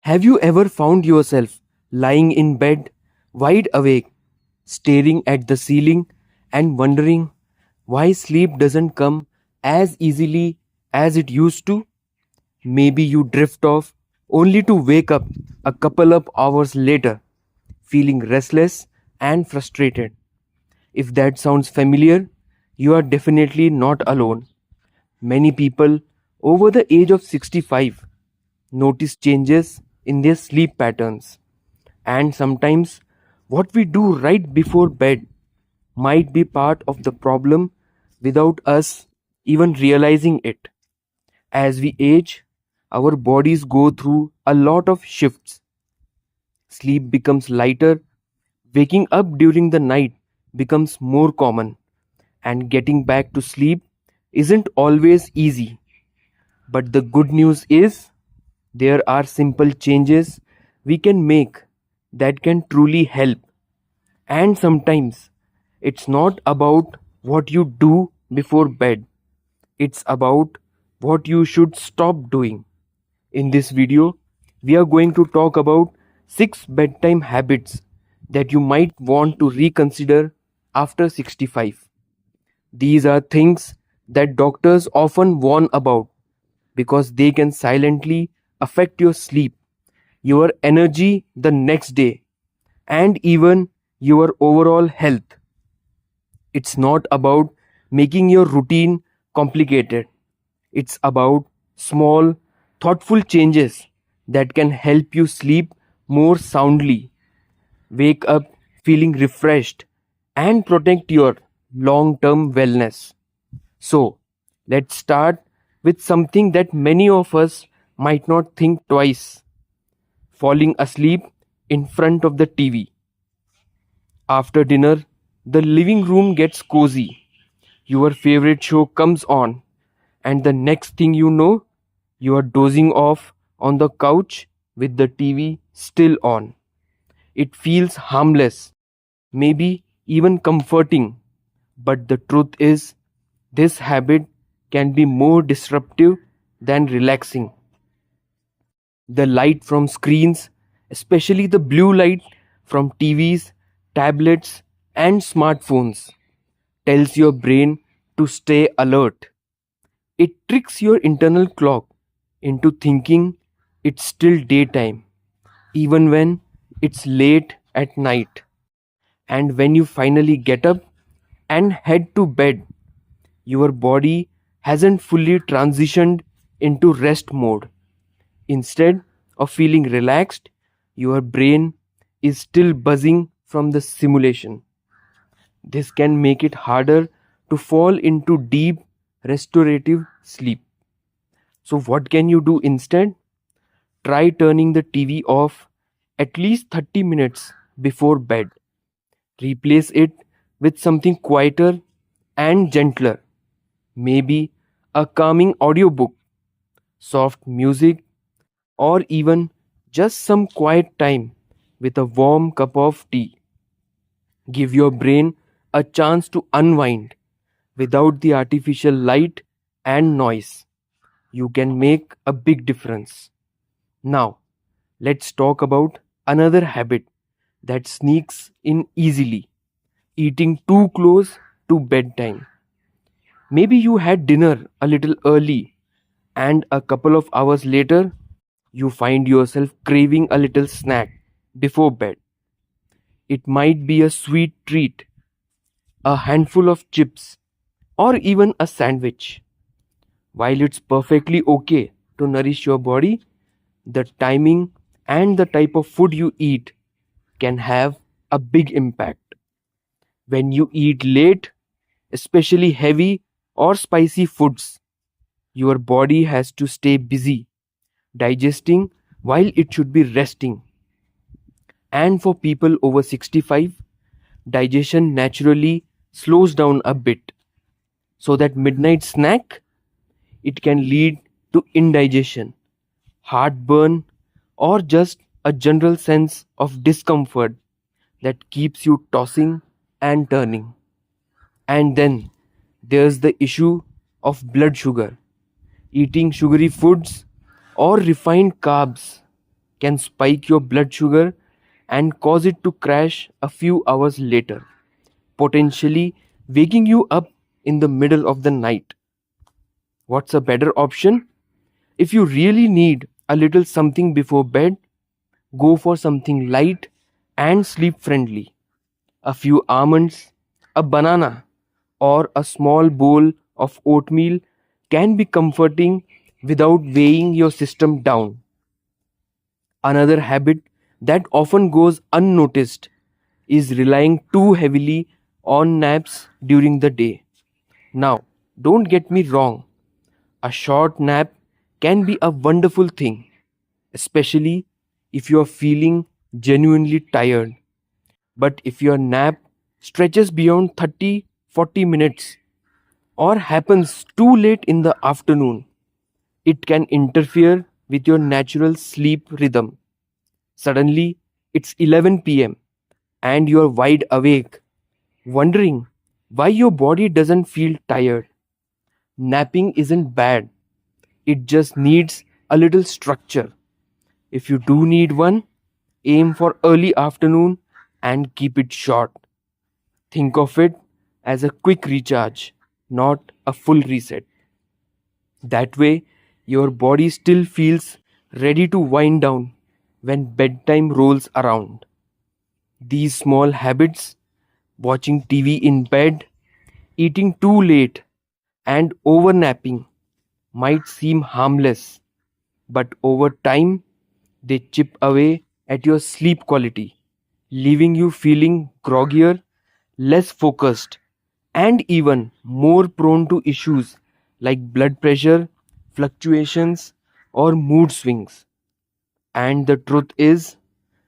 Have you ever found yourself lying in bed, wide awake, staring at the ceiling and wondering why sleep doesn't come as easily as it used to? Maybe you drift off only to wake up a couple of hours later, feeling restless and frustrated. If that sounds familiar, you are definitely not alone. Many people over the age of 65 notice changes in their sleep patterns, and sometimes what we do right before bed might be part of the problem without us even realizing it. As we age, our bodies go through a lot of shifts. Sleep becomes lighter, waking up during the night becomes more common, and getting back to sleep isn't always easy. But the good news is there are simple changes we can make that can truly help. And sometimes it's not about what you do before bed, it's about what you should stop doing. In this video, we are going to talk about 6 bedtime habits that you might want to reconsider after 65. These are things that doctors often warn about because they can silently affect your sleep, your energy the next day, and even your overall health. It's not about making your routine complicated. It's about small, thoughtful changes that can help you sleep more soundly, wake up feeling refreshed, and protect your long term wellness. So, let's start with something that many of us might not think twice: falling asleep in front of the TV. After dinner, the living room gets cozy. Your favorite show comes on, and the next thing you know, you are dozing off on the couch with the TV still on. It feels harmless, maybe even comforting, but the truth is, this habit can be more disruptive than relaxing. The light from screens, especially the blue light from TVs, tablets, and smartphones, tells your brain to stay alert. It tricks your internal clock into thinking it's still daytime, even when it's late at night. And when you finally get up and head to bed, your body hasn't fully transitioned into rest mode. Instead of feeling relaxed, your brain is still buzzing from the simulation. This can make it harder to fall into deep restorative sleep. So, what can you do instead? Try turning the TV off at least 30 minutes before bed. Replace it with something quieter and gentler, maybe a calming audiobook, soft music, or even just some quiet time with a warm cup of tea. Give your brain a chance to unwind without the artificial light and noise. You can make a big difference. Now, let's talk about another habit that sneaks in easily: eating too close to bedtime. Maybe you had dinner a little early, and a couple of hours later, you find yourself craving a little snack before bed. It might be a sweet treat, a handful of chips, or even a sandwich. While it's perfectly okay to nourish your body, the timing and the type of food you eat can have a big impact. When you eat late, especially heavy or spicy foods, your body has to stay busy digesting while it should be resting. And for people over 65, digestion naturally slows down a bit. So that midnight snack, it can lead to indigestion, heartburn, or just a general sense of discomfort that keeps you tossing and turning. And then there's the issue of blood sugar. Eating sugary foods or refined carbs can spike your blood sugar and cause it to crash a few hours later, potentially waking you up in the middle of the night. What's a better option? If you really need a little something before bed, go for something light and sleep friendly. A few almonds, a banana, or a small bowl of oatmeal can be comforting without weighing your system down. Another habit that often goes unnoticed is relying too heavily on naps during the day. Now, don't get me wrong, a short nap can be a wonderful thing, especially if you are feeling genuinely tired. But if your nap stretches beyond 30-40 minutes or happens too late in the afternoon, it can interfere with your natural sleep rhythm. Suddenly, it's 11 p.m. and you're wide awake, wondering why your body doesn't feel tired. Napping isn't bad, it just needs a little structure. If you do need one, aim for early afternoon and keep it short. Think of it as a quick recharge, not a full reset. That way, your body still feels ready to wind down when bedtime rolls around. These small habits, watching TV in bed, eating too late, and overnapping, might seem harmless, but over time they chip away at your sleep quality, leaving you feeling groggier, less focused, and even more prone to issues like blood pressure, fluctuations, or mood swings. And the truth is,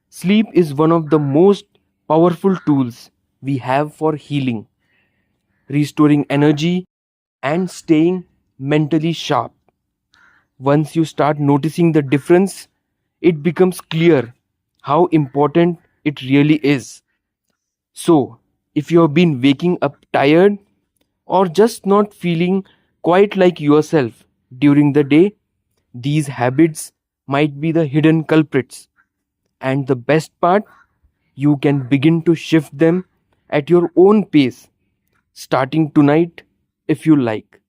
sleep is one of the most powerful tools we have for healing, restoring energy, and staying mentally sharp. Once you start noticing the difference, it becomes clear how important it really is. So, if you have been waking up tired or just not feeling quite like yourself during the day, these habits might be the hidden culprits. And the best part, you can begin to shift them at your own pace, starting tonight if you like.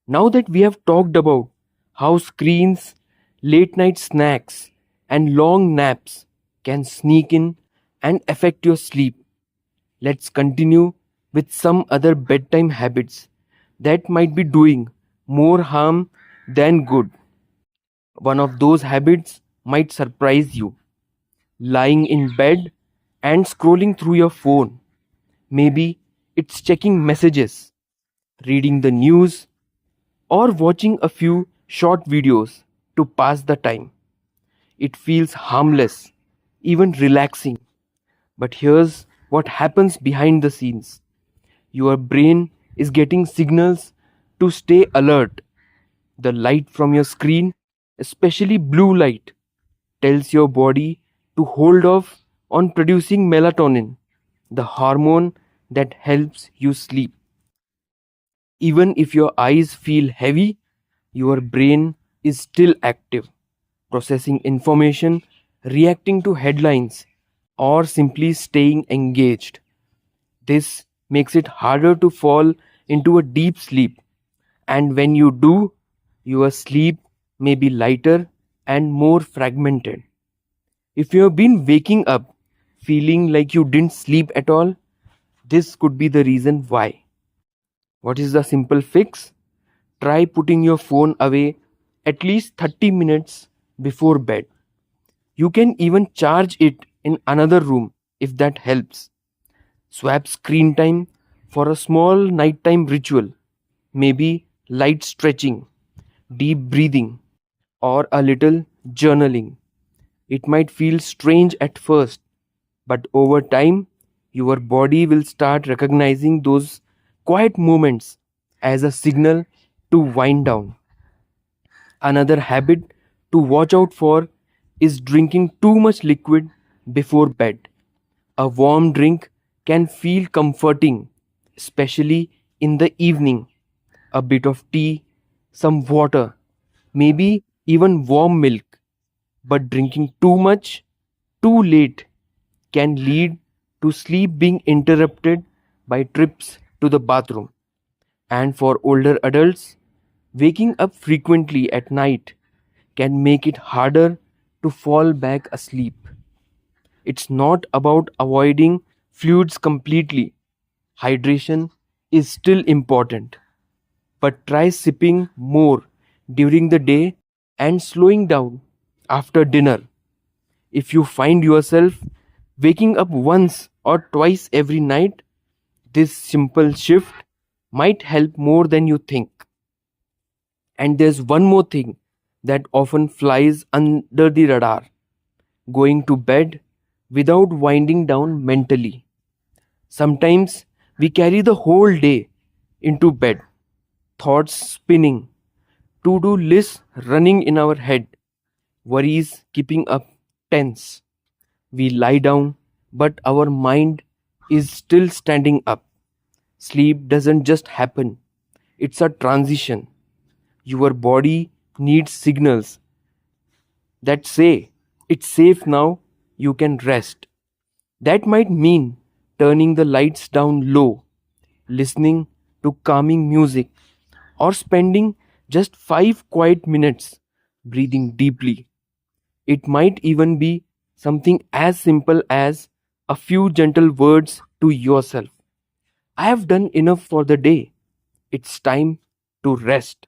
Now that we have talked about how screens, late night snacks, and long naps can sneak in and affect your sleep, let's continue with some other bedtime habits that might be doing more harm than good. One of those habits might surprise you: lying in bed and scrolling through your phone. Maybe it's checking messages, reading the news, or watching a few short videos to pass the time. It feels harmless, even relaxing. But here's what happens behind the scenes: your brain is getting signals to stay alert. The light from your screen, especially blue light, tells your body to hold off on producing melatonin, the hormone that helps you sleep. Even if your eyes feel heavy, your brain is still active, processing information, reacting to headlines, or simply staying engaged. This makes it harder to fall into a deep sleep, and when you do, your sleep may be lighter and more fragmented. If you have been waking up feeling like you didn't sleep at all, this could be the reason why. What is the simple fix? Try putting your phone away at least 30 minutes before bed. You can even charge it in another room if that helps. Swap screen time for a small nighttime ritual, maybe light stretching, deep breathing, or a little journaling. It might feel strange at first, but over time, your body will start recognizing those quiet moments as a signal to wind down. Another habit to watch out for is drinking too much liquid before bed. A warm drink can feel comforting, especially in the evening. A bit of tea, some water, maybe even warm milk. But drinking too much, too late, can lead to sleep being interrupted by trips to the bathroom. And for older adults, waking up frequently at night can make it harder to fall back asleep. It's not about avoiding fluids completely. Hydration is still important, but try sipping more during the day and slowing down after dinner. If you find yourself waking up once or twice every night, this simple shift might help more than you think. And there's one more thing that often flies under the radar: going to bed without winding down mentally. Sometimes we carry the whole day into bed, thoughts spinning, to do lists running in our head, worries keeping up tense. We lie down, but our mind is still standing up. Sleep doesn't just happen, it's a transition. Your body needs signals that say it's safe now, you can rest. That might mean turning the lights down low, listening to calming music, or spending just 5 quiet minutes breathing deeply. It might even be something as simple as a few gentle words to yourself. I have done enough for the day. It's time to rest.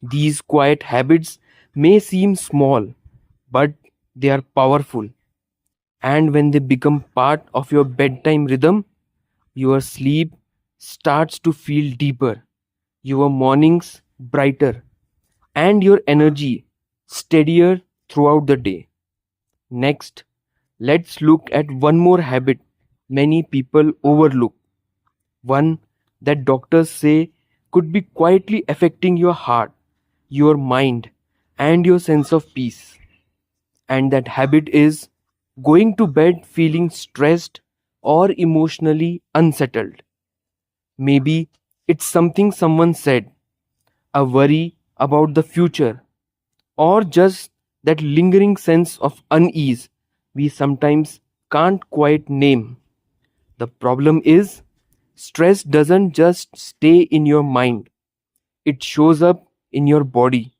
These quiet habits may seem small, but they are powerful. And when they become part of your bedtime rhythm, your sleep starts to feel deeper, your mornings brighter, and your energy steadier throughout the day. Next, let's look at one more habit many people overlook, one that doctors say could be quietly affecting your heart, your mind, and your sense of peace. And that habit is going to bed feeling stressed or emotionally unsettled. Maybe it's something someone said, a worry about the future, or just that lingering sense of unease we sometimes can't quite name. The problem is, stress doesn't just stay in your mind, it shows up in your body.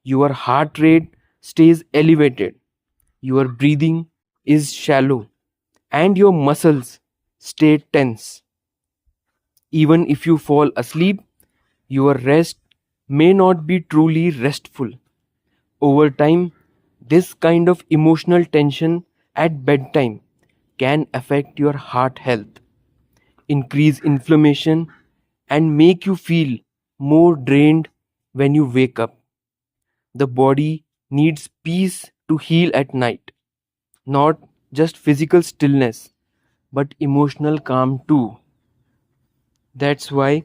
Your heart rate stays elevated, your breathing is shallow, and your muscles stay tense. Even if you fall asleep, your rest may not be truly restful. Over time, this kind of emotional tension at bedtime can affect your heart health, increase inflammation, and make you feel more drained when you wake up. The body needs peace to heal at night, not just physical stillness, but emotional calm too. That's why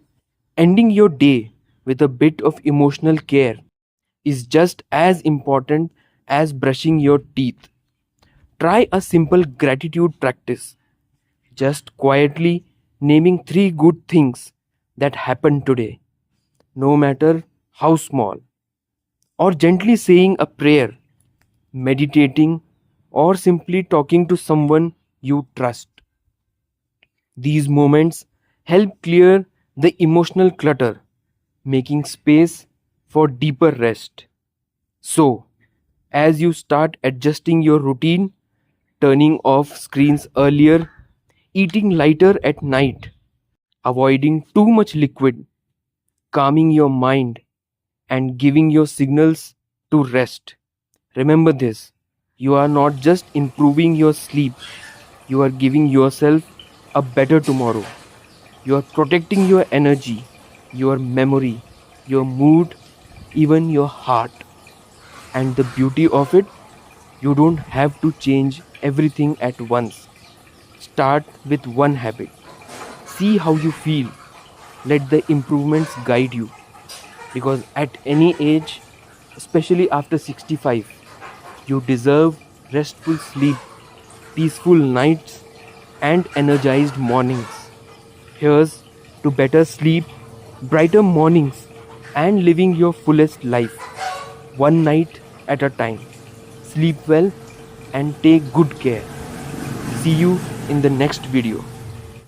ending your day with a bit of emotional care is just as important as brushing your teeth. Try a simple gratitude practice, just quietly naming 3 good things that happened today, no matter how small, or gently saying a prayer, meditating, or simply talking to someone you trust. These moments help clear the emotional clutter, making space for deeper rest. So, as you start adjusting your routine, turning off screens earlier, eating lighter at night, avoiding too much liquid, calming your mind, and giving your signals to rest. Remember this: you are not just improving your sleep, you are giving yourself a better tomorrow. You are protecting your energy, your memory, your mood, even your heart. And the beauty of it, you don't have to change everything at once. Start with one habit. See how you feel. Let the improvements guide you. Because at any age, especially after 65, you deserve restful sleep, peaceful nights, and energized mornings. Here's to better sleep, brighter mornings, and living your fullest life, one night at a time. sleep well, and take good care. See you in the next video.